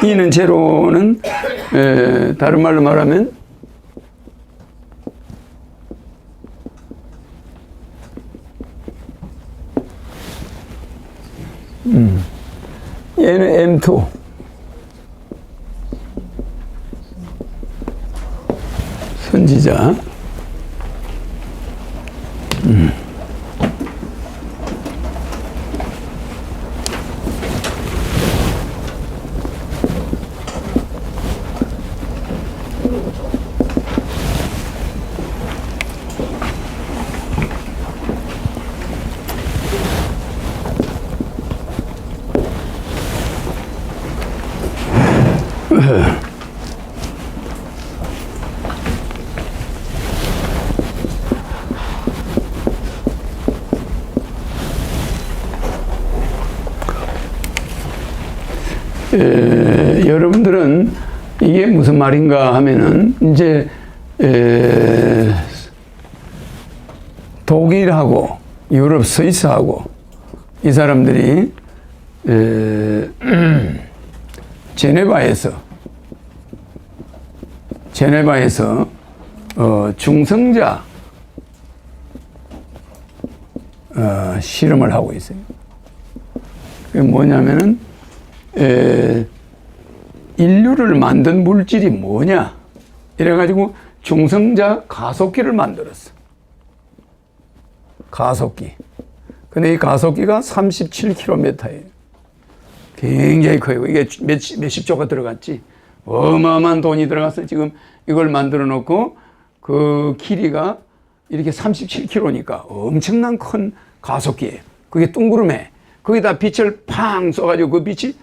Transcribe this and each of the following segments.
이는 제로는 다른 말로 말하면 얘는 M2 선지자. 여러분들은 이게 무슨 말인가 하면은 이제 독일하고 유럽 스위스하고 이 사람들이 제네바에서 중성자 실험을 하고 있어요. 그게 뭐냐면은 인류를 만든 물질이 뭐냐 이래가지고 중성자 가속기를 만들었어. 가속기. 근데 이 가속기가 37km예요. 굉장히 커요. 이게 몇십조가 들어갔지. 어마어마한 돈이 들어가서 지금 이걸 만들어 놓고 그 길이가 이렇게 37km니까 엄청난 큰 가속기예요. 그게 둥그름해. 거기다 빛을 팡 쏘가지고 그 빛이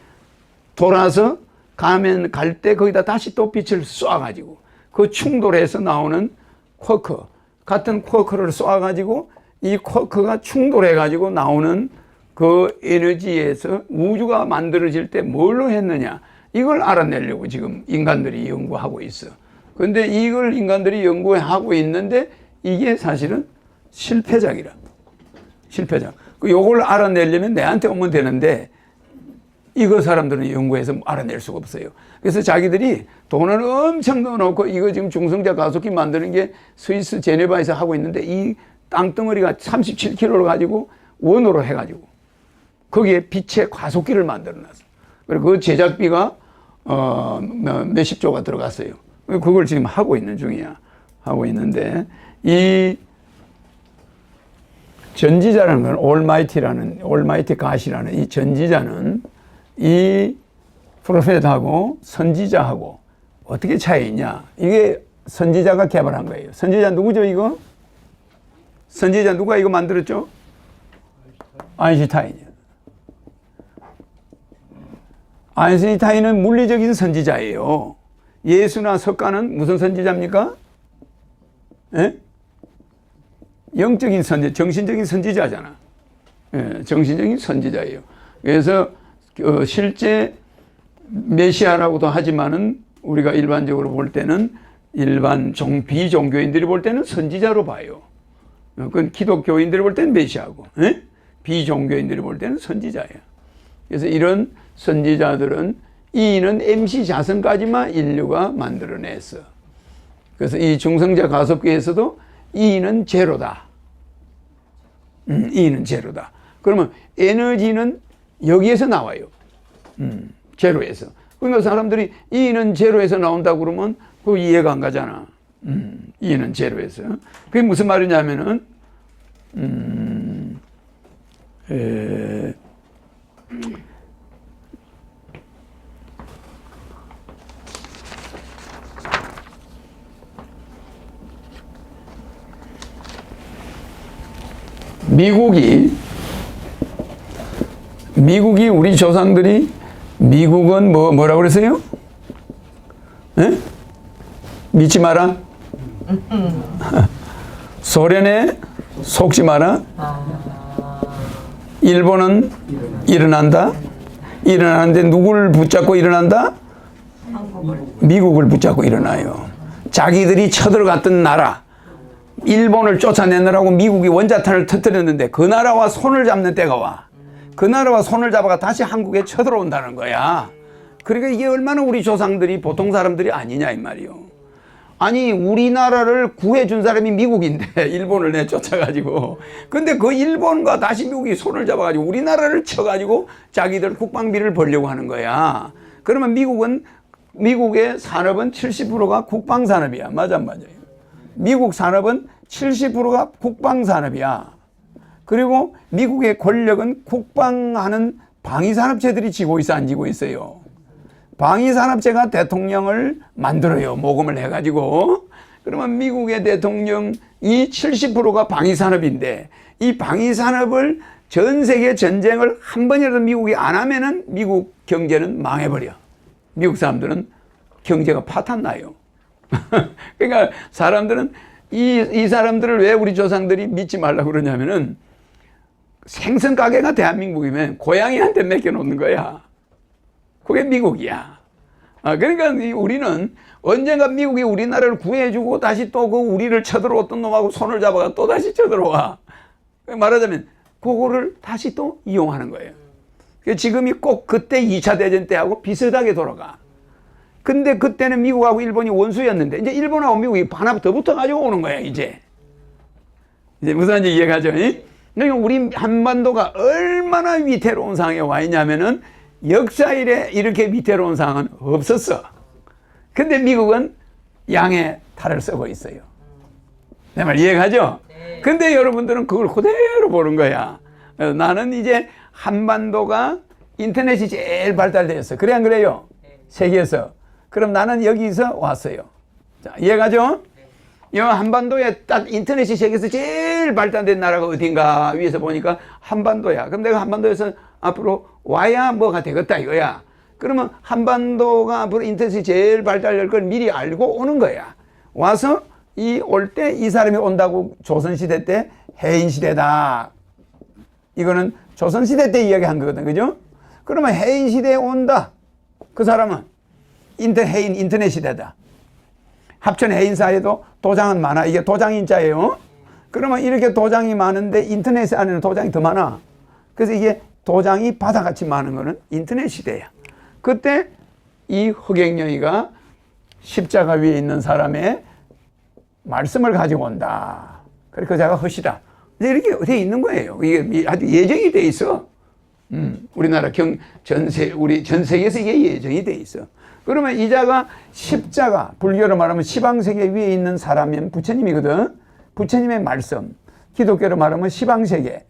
돌아서 갈 때 거기다 다시 또 빛을 쏴가지고 그 충돌해서 나오는 쿼크, 같은 쿼크를 쏴가지고 이 쿼크가 충돌해가지고 나오는 그 에너지에서 우주가 만들어질 때 뭘로 했느냐, 이걸 알아내려고 지금 인간들이 연구하고 있어. 그런데 이걸 인간들이 연구하고 있는데 이게 사실은 실패작이라. 실패작. 요걸 알아내려면 내한테 오면 되는데 이거 사람들은 연구해서 알아낼 수가 없어요. 그래서 자기들이 돈을 엄청 넣어놓고 이거 지금 중성자 가속기 만드는 게 스위스 제네바에서 하고 있는데 이 땅덩어리가 37kg를 가지고 원으로 해가지고 거기에 빛의 가속기를 만들어놨어. 그리고 그 제작비가 몇십 조가 들어갔어요. 그걸 지금 하고 있는 중이야. 하고 있는데 이 전지자라는 건 올마이티 갓이라는 이 전지자는 이 프로페트하고 선지자하고 어떻게 차이 있냐? 이게 선지자가 개발한 거예요. 선지자 누구죠, 이거? 선지자 누가 이거 만들었죠? 아인슈타인이요. 아인슈타인은 물리적인 선지자예요. 예수나 석가는 무슨 선지자입니까? 예? 영적인 선지자, 정신적인 선지자잖아. 예, 정신적인 선지자예요. 그래서 실제 메시아라고도 하지만은 우리가 일반적으로 볼 때는 비종교인들이 볼 때는 선지자로 봐요. 그건 기독교인들이 볼 때는 메시아고, 예? 비종교인들이 볼 때는 선지자예요. 그래서 이런 선지자들은 이는 MC 자선까지만 인류가 만들어냈어. 그래서 이 중성자 가속기에서도 이는 제로다. 이는 제로다. 그러면 에너지는 여기에서 나와요. 제로에서. 그러니까 사람들이 이는 제로에서 나온다고 그러면 그거 이해가 안 가잖아. 이는 제로에서. 그게 무슨 말이냐면은, 미국이 우리 조상들이 미국은 뭐라고 그랬어요? 에? 믿지 마라. 소련에 속지 마라. 일본은 일어난다. 일어나는데 누구를 붙잡고 일어난다? 미국을 붙잡고 일어나요. 자기들이 쳐들어갔던 나라, 일본을 쫓아내느라고 미국이 원자탄을 터뜨렸는데 그 나라와 손을 잡는 때가 와. 그 나라와 손을 잡아가 다시 한국에 쳐들어온다는 거야. 그러니까 이게 얼마나 우리 조상들이 보통 사람들이 아니냐 이 말이요. 아니 우리나라를 구해준 사람이 미국인데 일본을 내쫓아가지고 근데 그 일본과 다시 미국이 손을 잡아가지고 우리나라를 쳐가지고 자기들 국방비를 벌려고 하는 거야. 그러면 미국의 산업은 70%가 국방산업이야. 맞아 안 맞아요? 미국 산업은 70%가 국방산업이야. 그리고 미국의 권력은 국방하는 방위산업체들이 지고 있어 안 지고 있어요? 방위산업체가 대통령을 만들어요. 모금을 해가지고. 그러면 미국의 대통령이 70%가 방위산업인데 이 방위산업을 전 세계 전쟁을 한 번이라도 미국이 안 하면은 미국 경제는 망해버려. 미국 사람들은 경제가 파탄나요. 그러니까 사람들은 이 사람들을 왜 우리 조상들이 믿지 말라고 그러냐면은 생선 가게가 대한민국이면 고양이한테 맡겨놓는 거야. 그게 미국이야. 그러니까 우리는 언젠가 미국이 우리나라를 구해주고 다시 또 그 우리를 쳐들어왔던 놈하고 손을 잡아가 또 다시 쳐들어와. 말하자면 그거를 다시 또 이용하는 거예요. 지금이 꼭 그때 2차 대전 때하고 비슷하게 돌아가. 근데 그때는 미국하고 일본이 원수였는데 이제 일본하고 미국이 하나 더 붙어가지고 오는 거야 이제 무슨 말인지 이해가죠? 그러니까 우리 한반도가 얼마나 위태로운 상황에 와 있냐면은 역사 이래 이렇게 위태로운 상황은 없었어. 근데 미국은 양의 탈을 쓰고 있어요. 내 말 이해가죠? 근데 여러분들은 그걸 그대로 보는 거야. 나는 이제 한반도가 인터넷이 제일 발달되었어. 그래 안 그래요? 세계에서. 그럼 나는 여기서 왔어요. 자, 이해가죠? 이 한반도에 딱 인터넷이 세계에서 제일 발달된 나라가 어딘가 위에서 보니까 한반도야. 그럼 내가 한반도에서 앞으로 와야 뭐가 되겠다 이거야. 그러면 한반도가 앞으로 인터넷이 제일 발달될 걸 미리 알고 오는 거야. 와서 올 때 이 사람이 온다고 조선시대 때 해인시대다. 이거는 조선시대 때 이야기한 거거든. 그죠? 그러면 해인시대에 온다. 그 사람은 인터넷 시대다. 합천 해인사에도 도장은 많아. 이게 도장인자예요. 그러면 이렇게 도장이 많은데 인터넷 안에는 도장이 더 많아. 그래서 이게 도장이 바다같이 많은 거는 인터넷 시대야. 그때 이 흑행령이가 십자가 위에 있는 사람의 말씀을 가지고 온다. 그래서 그자가 허시다. 이렇게 돼 있는 거예요. 이게 아주 예정이 돼 있어. 우리나라 전 세계에서 이게 예정이 돼 있어. 그러면 이자가 십자가, 불교로 말하면 시방세계 위에 있는 사람이면 부처님이거든. 부처님의 말씀. 기독교로 말하면 시방세계.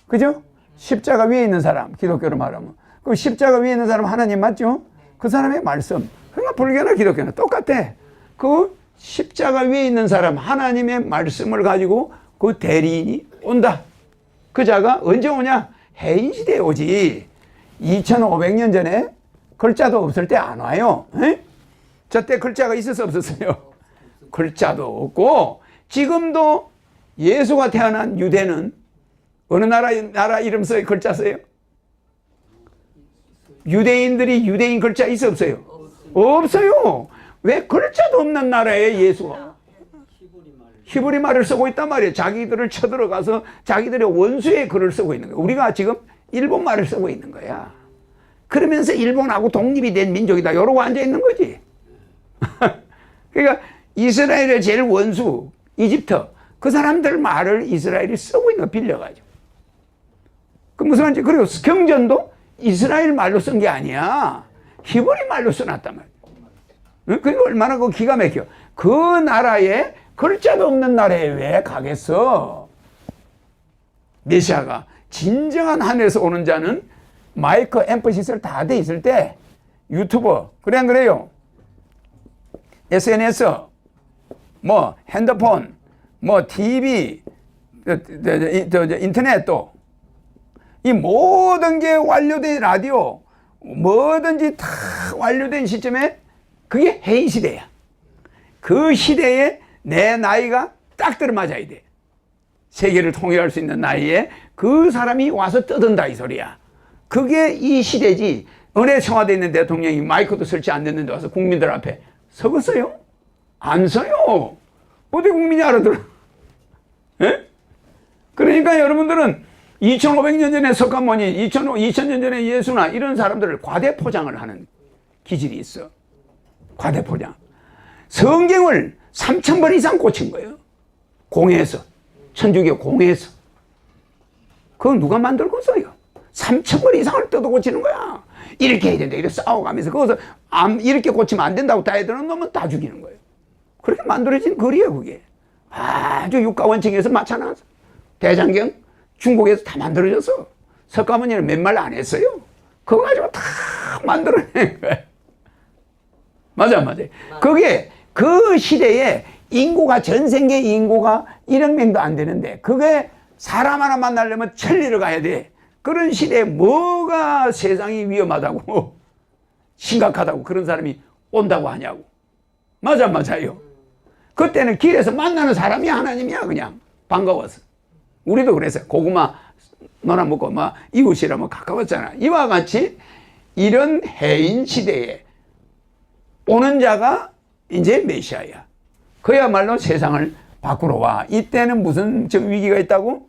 그죠? 십자가 위에 있는 사람, 기독교로 말하면. 그럼 십자가 위에 있는 사람 하나님 맞죠? 그 사람의 말씀. 그러니까 불교나 기독교는 똑같아. 그 십자가 위에 있는 사람, 하나님의 말씀을 가지고 그 대리인이 온다. 그 자가 언제 오냐? 해인시대에 오지. 2500년 전에 글자도 없을 때 안 와요. 저때 글자가 있었어 없었어요? 글자도 없고 지금도 예수가 태어난 유대는 어느 나라 이름 써요? 글자 써요? 유대인들이 유대인 글자 있어 없어요? 없어요. 왜 글자도 없는 나라에 예수가 히브리 말을 쓰고 있단 말이에요. 자기들을 쳐들어가서 자기들의 원수의 글을 쓰고 있는 거예요. 우리가 지금 일본 말을 쓰고 있는 거야. 그러면서 일본하고 독립이 된 민족이다. 이러고 앉아 있는 거지. 그러니까 이스라엘의 제일 원수 이집트 그 사람들 말을 이스라엘이 쓰고 있는 거 빌려가지고. 그 무슨 말인지. 그리고 경전도 이스라엘 말로 쓴 게 아니야. 히브리 말로 써놨단 말이야. 그리고 얼마나 그 기가 막혀. 그 나라에 글자도 없는 나라에 왜 가겠어? 메시아가 진정한 하늘에서 오는 자는 마이크 앰프 시설 다 돼 있을 때 유튜버 그래 안 그래요? SNS 뭐 핸드폰 뭐 TV 인터넷도 이 모든 게 완료된 라디오 뭐든지 다 완료된 시점에 그게 해인 시대야. 그 시대에 내 나이가 딱 들어맞아야 돼. 세계를 통일할 수 있는 나이에 그 사람이 와서 떠든다 이 소리야. 그게 이 시대지. 은혜 청와대에 있는 대통령이 마이크도 설치 안 됐는데 와서 국민들 앞에 서겠어요? 안 서요. 어디 국민이 알아들어? 에? 그러니까 여러분들은 2500년 전에 석가모니, 2000년 전에 예수나 이런 사람들을 과대 포장을 하는 기질이 있어. 과대포장. 성경을 3,000번 이상 고친 거예요. 공회에서. 천주교 공회에서. 그건 누가 만들고서요? 3,000번 이상을 뜯어 고치는 거야. 이렇게 해야 된다. 이렇게 싸워가면서. 거기서 이렇게 고치면 안 된다고 다 해드는 놈은 다 죽이는 거예요. 그렇게 만들어진 거리예요, 그게. 아주 육가원칙에서 맞춰놨어. 대장경 중국에서 다 만들어졌어. 석가모니는 몇 말 안 했어요. 그거 가지고 다 만들어낸 거예요. 맞아. 그게 그 시대에 인구가, 전 세계 인구가 1억 명도 안 되는데, 그게 사람 하나 만나려면 천리를 가야 돼. 그런 시대에 뭐가 세상이 위험하다고, 심각하다고 그런 사람이 온다고 하냐고. 맞아요. 그때는 길에서 만나는 사람이 하나님이야, 그냥. 반가워서. 우리도 그랬어요. 고구마 너나 먹고, 이웃이라면 가까웠잖아. 이와 같이 이런 해인 시대에 오는 자가 이제 메시아야. 그야말로 세상을 바꾸러 와. 이때는 무슨 위기가 있다고?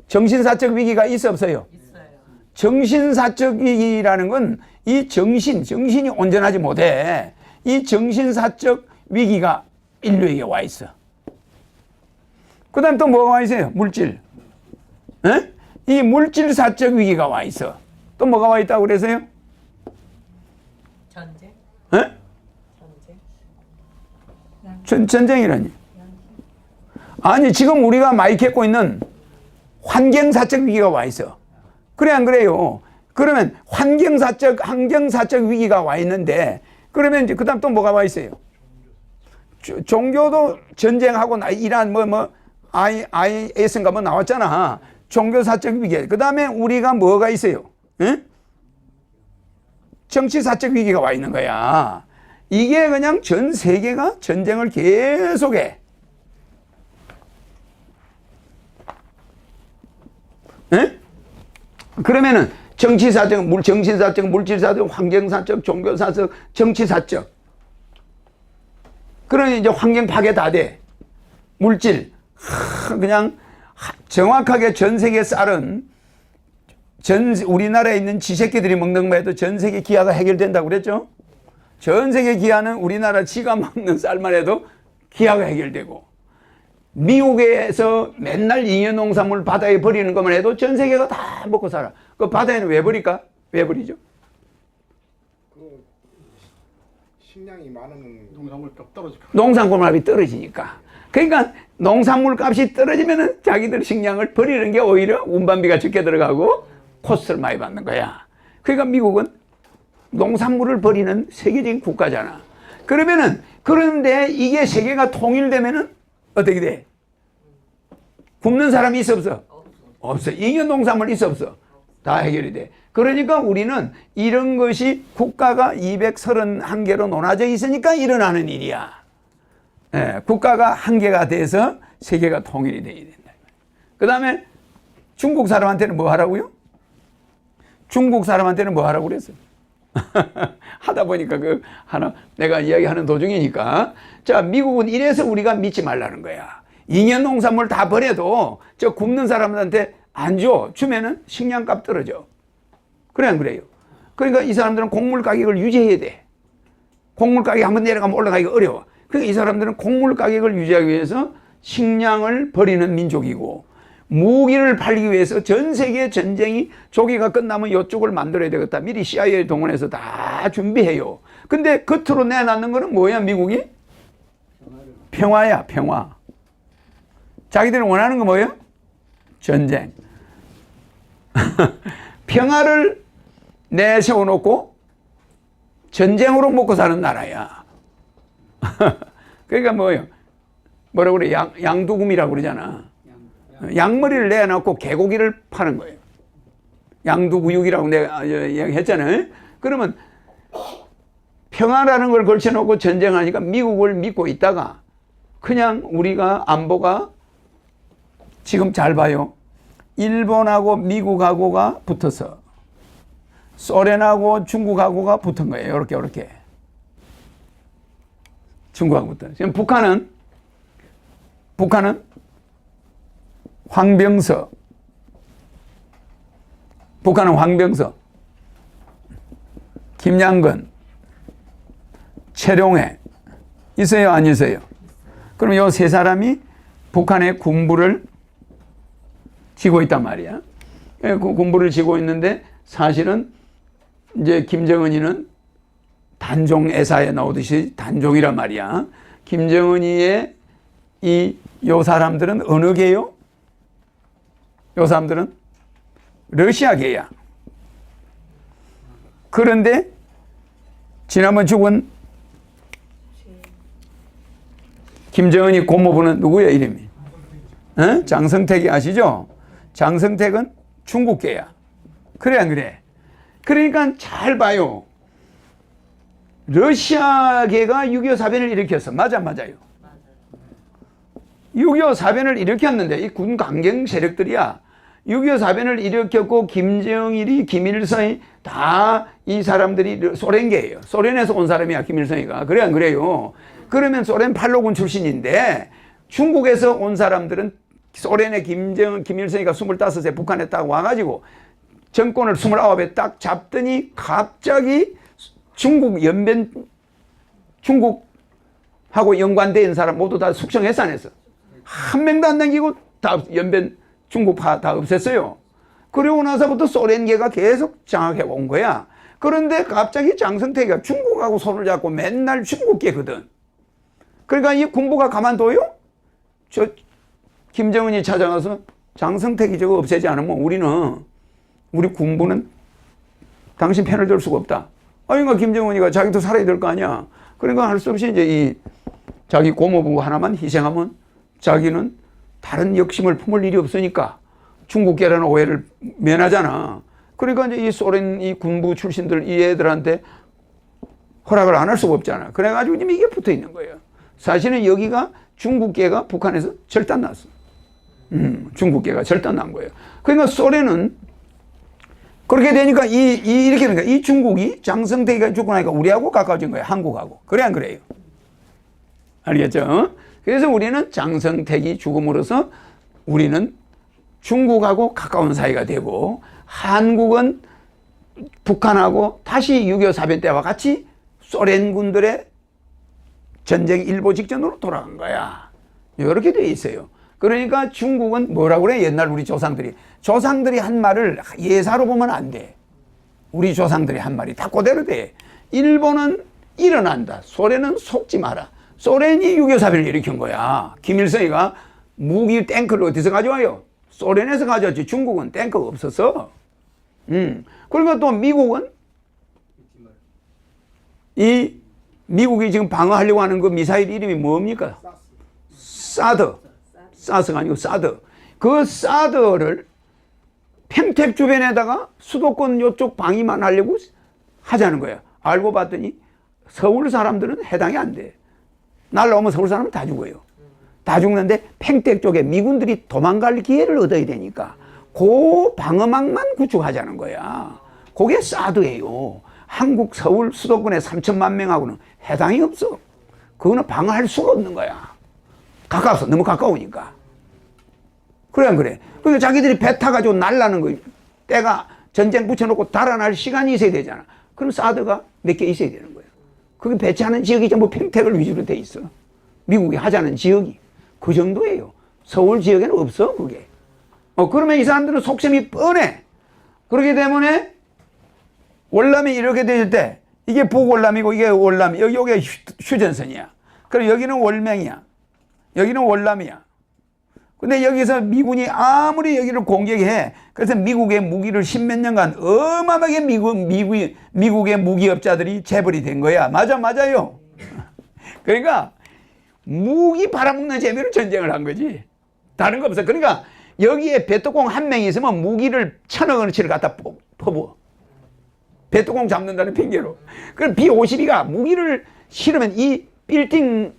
정신사적 위기가 있어 없어요? 있어요. 정신사적 위기라는 건 이 정신이 온전하지 못해. 이 정신사적 위기가 인류에게 와 있어. 그 다음 또 뭐가 와 있어요? 물질. 에? 이 물질사적 위기가 와 있어. 또 뭐가 와 있다고 그래서요? 전쟁? 에? 전쟁이라니. 아니, 지금 우리가 많이 겪고 있는 환경사적 위기가 와 있어. 그래, 안 그래요? 그러면 환경사적 위기가 와 있는데, 그러면 이제 그 다음 또 뭐가 와 있어요? 종교도 전쟁하고 이란 IS인가 나왔잖아. 종교사적 위기. 그 다음에 우리가 뭐가 있어요? 응? 정치사적 위기가 와 있는 거야. 이게 그냥 전 세계가 전쟁을 계속해. 에? 그러면은 정치사적, 정신사적, 물질사적, 환경사적, 종교사적, 정치사적. 그러니 이제 환경 파괴 다 돼. 물질. 그냥 정확하게 전 세계 쌀은 우리나라에 있는 쥐새끼들이 먹는 거 해도 전 세계 기아가 해결된다고 그랬죠? 전 세계 기아는 우리나라 쥐가 먹는 쌀만 해도 기아가 해결되고, 미국에서 맨날 잉여 농산물 바다에 버리는 것만 해도 전 세계가 다 먹고 살아. 그 바다에는 왜 버릴까? 왜 버리죠? 그 식량이 많으면 농산물 값 떨어질까? 농산물 값이 떨어지니까. 그러니까 농산물 값이 떨어지면은 자기들 식량을 버리는 게 오히려 운반비가 적게 들어가고 코스트를 많이 받는 거야. 그러니까 미국은 농산물을 버리는 세계적인 국가잖아. 그런데 이게 세계가 통일되면은 어떻게 돼? 굶는 사람이 있어 없어? 없어. 잉여 농산물 있어 없어? 다 해결이 돼. 그러니까 우리는 이런 것이 국가가 231개로 나눠져 있으니까 일어나는 일이야. 예, 국가가 한 개가 돼서 세계가 통일이 돼야 된다. 그 다음에 중국 사람한테는 뭐 하라고요? 중국 사람한테는 뭐 하라고 그랬어요? 하다 보니까 내가 이야기하는 도중이니까. 자, 미국은 이래서 우리가 믿지 말라는 거야. 잉여 농산물 다 버려도 저 굶는 사람들한테 안 줘. 주면은 식량값 떨어져. 그래, 안 그래요? 그러니까 이 사람들은 곡물 가격을 유지해야 돼. 곡물 가격이 한번 내려가면 올라가기가 어려워. 그러니까 이 사람들은 곡물 가격을 유지하기 위해서 식량을 버리는 민족이고, 무기를 팔기 위해서 전 세계 전쟁이 조기가 끝나면 이쪽을 만들어야 되겠다. 미리 CIA 동원해서 다 준비해요. 근데 겉으로 내놨는 거는 뭐야, 미국이? 평화야, 평화. 자기들이 원하는 거 뭐예요? 전쟁. 평화를 내세워놓고 전쟁으로 먹고 사는 나라야. 그러니까 뭐라고 그래? 양두금이라고 그러잖아. 양머리를 내놓고 개고기를 파는 거예요. 양두구육이라고 내가 이야기했잖아요. 그러면 평화라는 걸 걸쳐놓고 전쟁하니까 미국을 믿고 있다가 그냥 우리가 안보가 지금 잘 봐요. 일본하고 미국하고가 붙어서 소련하고 중국하고가 붙은 거예요. 이렇게. 중국하고 붙어. 지금 북한은 황병서. 북한은 황병서, 김양건, 최룡해 있어요, 안 있어요? 그럼 요 세 사람이 북한의 군부를 쥐고 있단 말이야. 그 군부를 쥐고 있는데 사실은 이제 김정은이는 단종 애사에 나오듯이 단종이란 말이야. 김정은이의 요 사람들은 어느 개요? 요 사람들은 러시아계야. 그런데 지난번 죽은 김정은이 고모부는 누구야 이름이? 장성택이 아시죠? 장성택은 중국계야. 그래 안 그래? 그러니까 잘 봐요. 러시아계가 6.25 사변을 일으켰어. 맞아 맞아요. 6.25 사변을 일으켰는데 이 군 강경 세력들이야. 6.25 사변을 일으켰고 김정일이 김일성이 다 이 사람들이 소련계예요. 소련에서 온 사람이야 김일성이가. 그래 안 그래요? 그러면 소련 팔로군 출신인데 중국에서 온 사람들은 소련의 김일성이가 25세 북한에 딱 와가지고 정권을 29에 딱 잡더니 갑자기 중국하고 연관된 사람 모두 다 숙청해산했어. 한 명도 안 남기고 다 연변 중국파 다 없앴어요. 그러고 나서부터 소련계가 계속 장악해 온 거야. 그런데 갑자기 장성택이가 중국하고 손을 잡고 맨날 중국계거든. 그러니까 이 군부가 가만둬요? 저 김정은이 찾아가서 장성택이 저거 없애지 않으면 우리 군부는 당신 편을 들 수가 없다. 그러니까 김정은이가 자기도 살아야 될 거 아니야. 그러니까 할 수 없이 이제 이 자기 고모부 하나만 희생하면 자기는 다른 욕심을 품을 일이 없으니까 중국계라는 오해를 면하잖아. 그러니까 이제 이 소련 이 군부 출신들 이 애들한테 허락을 안 할 수가 없잖아. 그래가지고 지금 이게 붙어 있는 거예요. 사실은 여기가 중국계가 북한에서 절단났어. 중국계가 절단난 거예요. 그러니까 소련은 그렇게 되니까 이렇게 되는 거야. 이 중국이 장성택이가 죽고 나니까 우리하고 가까워진 거예요. 한국하고. 그래 안 그래요? 알겠죠? 그래서 우리는 장성택이 죽음으로써 우리는 중국하고 가까운 사이가 되고 한국은 북한하고 다시 6.25 사변 때와 같이 소련군들의 전쟁 일보 직전으로 돌아간 거야. 이렇게 돼 있어요. 그러니까 중국은 뭐라고 그래? 옛날 우리 조상들이 한 말을 예사로 보면 안 돼. 우리 조상들이 한 말이 다 그대로 돼. 일본은 일어난다. 소련은 속지 마라. 소련이 6.25 사변을 일으킨 거야. 김일성이가 무기 탱크를 어디서 가져와요? 소련에서 가져왔지. 중국은 탱크가 없었어. 그리고 또 미국은 이 미국이 지금 방어하려고 하는 그 미사일 이름이 뭡니까? 사드가 아니고 사드. 그 사드를 평택 주변에다가 수도권 이쪽 방위만 하려고 하자는 거야. 알고 봤더니 서울 사람들은 해당이 안 돼. 날라오면 서울 사람은 다 죽어요. 다 죽는데 평택 쪽에 미군들이 도망갈 기회를 얻어야 되니까 그 방어망만 구축하자는 거야. 그게 사드예요. 한국 서울 수도권에 3천만 명하고는 해당이 없어. 그거는 방어할 수가 없는 거야. 가까워서 너무 가까우니까. 그래 안 그래? 그러니까 자기들이 배 타가지고 날라는 거 때가 전쟁 붙여놓고 달아날 시간이 있어야 되잖아. 그럼 사드가 몇 개 있어야 되는 거야. 그게 배치하는 지역이 전부 평택을 위주로 돼 있어. 미국이 하자는 지역이 그 정도예요. 서울 지역에는 없어 그게. 그러면 이 사람들은 속셈이 뻔해. 그렇기 때문에 월남이 이렇게 되실 때 이게 북월남이고 이게 월남, 여기가 휴전선이야. 그럼 여기는 월맹이야. 여기는 월남이야. 근데 여기서 미군이 아무리 여기를 공격해, 그래서 미국의 무기를 십몇 년간 어마어마하게 미국의 무기업자들이 재벌이 된 거야. 맞아요. 그러니까 무기 팔아먹는 재미로 전쟁을 한 거지. 다른 거 없어. 그러니까 여기에 배뚜공 한 명이 있으면 무기를 1,000억 원어치를 갖다 퍼부어. 배뚜공 잡는다는 핑계로. 그럼 B-52가 무기를 실으면 이 빌딩,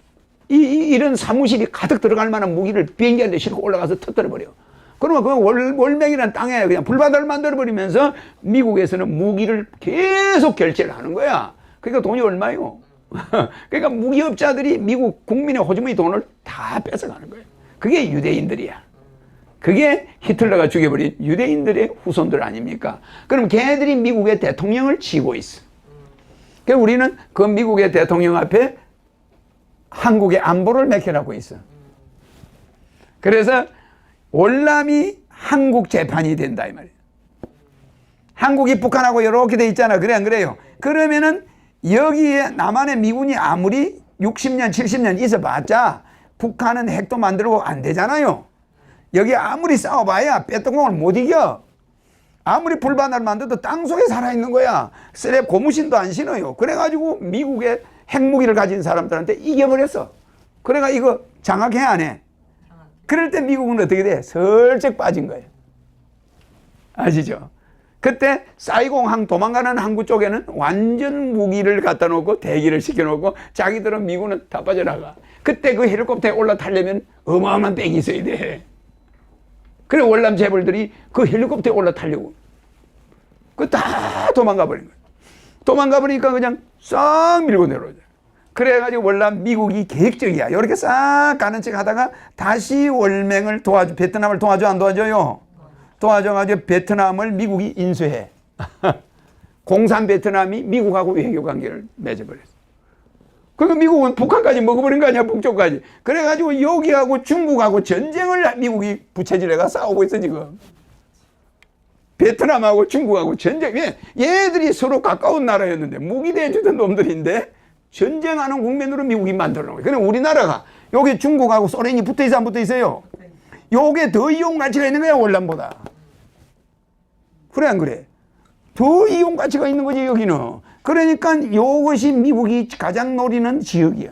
이런 사무실이 가득 들어갈 만한 무기를 비행기한테 싣고 올라가서 터뜨려버려. 그러면 그 월맹이라는 땅에 그냥 불바다를 만들어버리면서 미국에서는 무기를 계속 결제를 하는 거야. 그러니까 돈이 얼마요? 그러니까 무기업자들이 미국 국민의 호주머니 돈을 다 뺏어가는 거예요. 그게 유대인들이야. 그게 히틀러가 죽여버린 유대인들의 후손들 아닙니까? 그럼 걔네들이 미국의 대통령을 치고 있어. 그러니까 우리는 그 미국의 대통령 앞에 한국의 안보를 맡겨놓고 있어. 그래서 월남이 한국 재판이 된다 이 말이에요. 한국이 북한하고 이렇게 돼 있잖아. 그래 안 그래요? 그러면은 여기에 남한의 미군이 아무리 60년 70년 있어봤자 북한은 핵도 만들고 안 되잖아요. 여기 아무리 싸워봐야 빼뚜껑을 못 이겨. 아무리 불바다를 만들어도 땅속에 살아있는 거야. 쓰레 고무신도 안 신어요. 그래가지고 미국의 핵무기를 가진 사람들한테 이겨버렸어. 그래가 이거 장악해 안 해? 그럴 때 미국은 어떻게 돼? 슬쩍 빠진 거예요. 아시죠? 그때 사이공항 도망가는 항구 쪽에는 완전 무기를 갖다 놓고 대기를 시켜놓고 자기들은 미군은 다 빠져나가. 그때 그 헬리콥터에 올라타려면 어마어마한 백이 있어야 돼. 그래 월남 재벌들이 그 헬리콥터에 올라타려고 그 다 도망가 버린 거예요. 도망가 버리니까 그냥 싹 밀고 내려오죠. 그래가지고 월남 미국이 계획적이야. 이렇게 싹 가는 척 하다가 다시 월맹을 도와줘. 베트남을 도와줘 안 도와줘요? 도와줘가지고 베트남을 미국이 인수해. 공산 베트남이 미국하고 외교 관계를 맺어버렸어. 그러니까 미국은 북한까지 먹어버린 거 아니야, 북쪽까지. 그래가지고 여기하고 중국하고 전쟁을 미국이 부채질해가 싸우고 있어, 지금. 베트남하고 중국하고 전쟁. 왜? 얘들이 서로 가까운 나라였는데, 무기 대주던 놈들인데, 전쟁하는 국면으로 미국이 만들어 놓은 거예요. 그럼 우리나라가 여기 중국하고 소련이 붙어 있어, 안 붙어 있어요? 요게 더 이용 가치가 있는 거야, 월남보다. 그래, 안 그래? 더 이용 가치가 있는 거지, 여기는. 그러니까 이것이 미국이 가장 노리는 지역이야.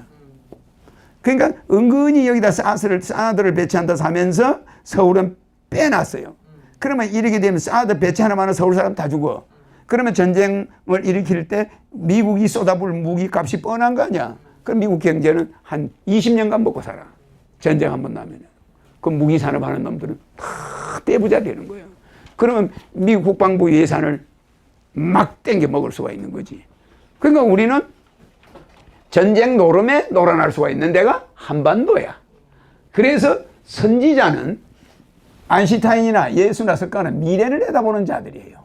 그러니까 은근히 여기다 사드를 배치한다 하면서 서울은 빼놨어요. 그러면 이렇게 되면 사드 배치하나마는 서울 사람 다 죽어. 그러면 전쟁을 일으킬 때 미국이 쏟아부을 무기 값이 뻔한 거 아니야. 그럼 미국 경제는 한 20년간 먹고 살아. 전쟁 한번 나면. 그 무기 산업하는 놈들은 다 떼부자 되는 거예요. 그러면 미국 국방부 예산을 막 땡겨 먹을 수가 있는 거지. 그러니까 우리는 전쟁 노름에 놀아날 수가 있는 데가 한반도야. 그래서 선지자는 아인슈타인이나 예수나 석가는 미래를 내다보는 자들이에요.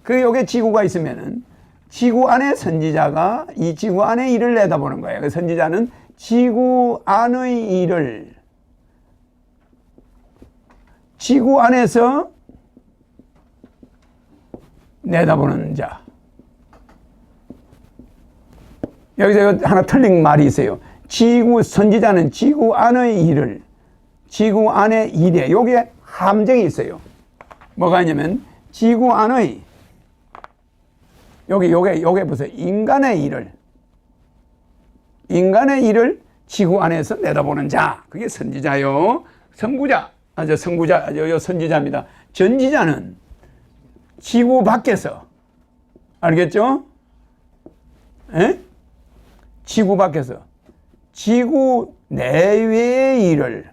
그 여기 지구가 있으면은 지구 안에 선지자가 이 지구 안의 일을 내다보는 거예요. 그 선지자는 지구 안의 일을 지구 안에서 내다보는 자. 여기서 하나 틀린 말이 있어요. 선지자는 지구 안의 일을, 지구 안의 일에, 요게 함정이 있어요. 뭐가 있냐면, 지구 안의, 요게 보세요. 인간의 일을 지구 안에서 내다보는 자. 그게 선지자요. 선지자입니다. 전지자는 지구 밖에서, 알겠죠? 에? 지구 밖에서, 지구 내외의 일을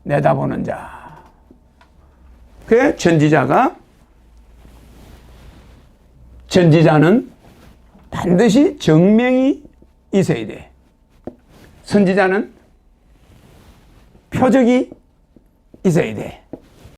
내다보는 자. 그 전지자는 반드시 정명이 있어야 돼. 선지자는 표적이 있어야 돼.